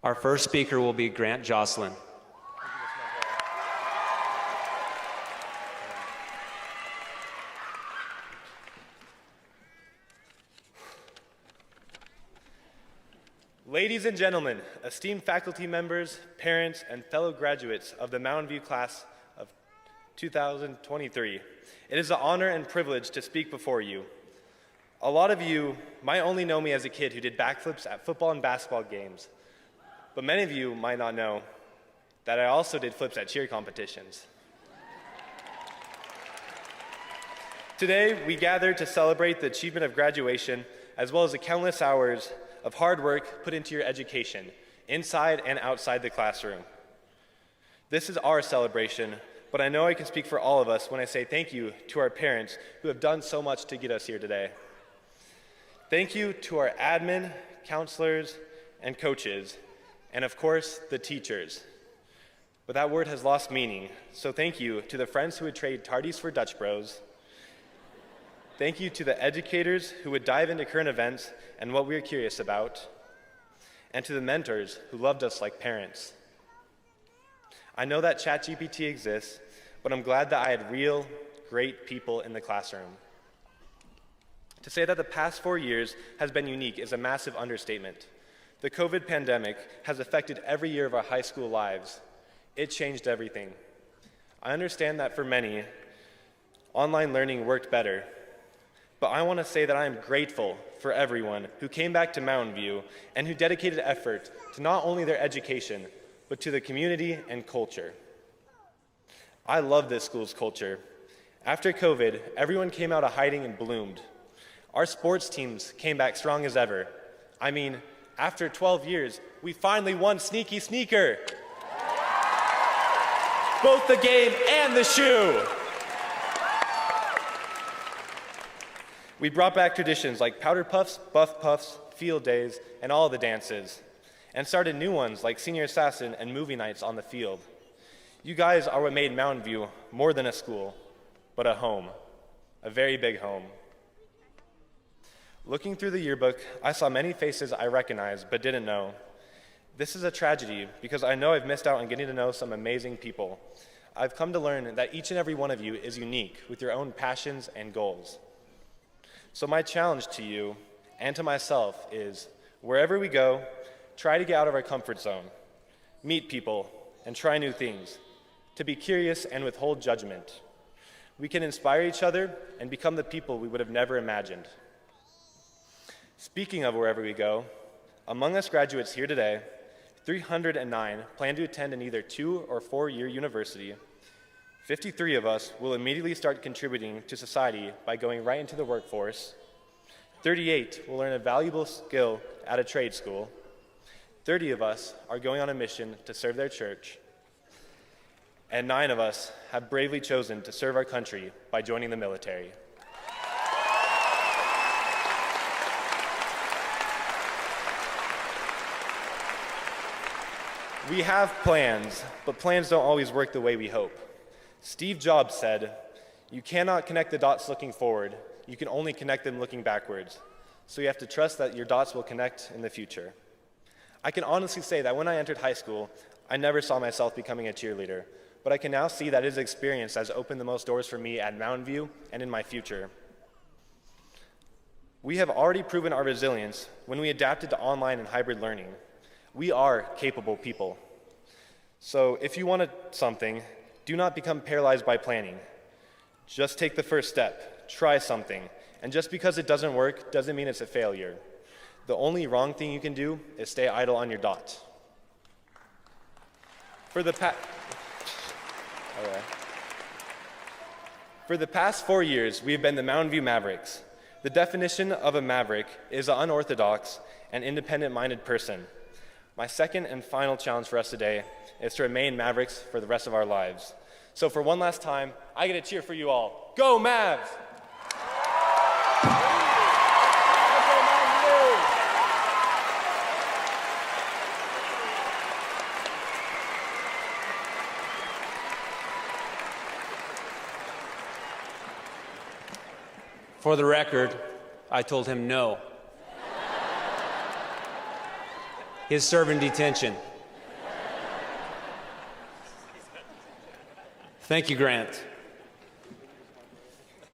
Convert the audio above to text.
Our first speaker will be Grant Joslyn. Ladies and gentlemen, esteemed faculty members, parents, and fellow graduates of the Mountain View class of 2023, it is an honor and privilege to speak before you. A lot of you might only know me as a kid who did backflips at football and basketball games, but many of you might not know that I also did flips at cheer competitions. Today, we gather to celebrate the achievement of graduation, as well as the countless hours of hard work put into your education, inside and outside the classroom. This is our celebration, but I know I can speak for all of us when I say thank you to our parents who have done so much to get us here today. Thank you to our admin, counselors, and coaches, and of course, the teachers. But that word has lost meaning, so thank you to the friends who would trade tardies for Dutch Bros. Thank you to the educators who would dive into current events and what we are curious about, and to the mentors who loved us like parents. I know that ChatGPT exists, but I'm glad that I had real, great people in the classroom. To say that the past 4 years has been unique is a massive understatement. The COVID pandemic has affected every year of our high school lives. It changed everything. I understand that for many, online learning worked better. But I want to say that I am grateful for everyone who came back to Mountain View and who dedicated effort to not only their education, but to the community and culture. I love this school's culture. After COVID, everyone came out of hiding and bloomed. Our sports teams came back strong as ever. I mean, after 12 years, we finally won Sneaky Sneaker. Both the game and the shoe. We brought back traditions like Powder Puffs, Buff Puffs, field days, and all the dances, and started new ones like Senior Assassin and movie nights on the field. You guys are what made Mountain View more than a school, but a home, a very big home. Looking through the yearbook, I saw many faces I recognized but didn't know. This is a tragedy because I know I've missed out on getting to know some amazing people. I've come to learn that each and every one of you is unique with your own passions and goals. So my challenge to you and to myself is, wherever we go, try to get out of our comfort zone, meet people, and try new things, to be curious and withhold judgment. We can inspire each other and become the people we would have never imagined. Speaking of wherever we go, among us graduates here today, 309 plan to attend an either 2- or 4-year university. 53 of us will immediately start contributing to society by going right into the workforce. 38 will learn a valuable skill at a trade school. 30 of us are going on a mission to serve their church. And 9 of us have bravely chosen to serve our country by joining the military. We have plans, but plans don't always work the way we hope. Steve Jobs said, "You cannot connect the dots looking forward. You can only connect them looking backwards. So you have to trust that your dots will connect in the future." I can honestly say that when I entered high school, I never saw myself becoming a cheerleader, but I can now see that his experience has opened the most doors for me at Mountain View and in my future. We have already proven our resilience when we adapted to online and hybrid learning. We are capable people. So if you want something, do not become paralyzed by planning. Just take the first step, try something, and just because it doesn't work doesn't mean it's a failure. The only wrong thing you can do is stay idle on your dot. For the past 4 years, we have been the Mountain View Mavericks. The definition of a maverick is an unorthodox and independent-minded person. My second and final challenge for us today is to remain Mavericks for the rest of our lives. So for one last time, I get a cheer for you all. Go Mavs! For the record, I told him no. His serve in detention. Thank you, Grant.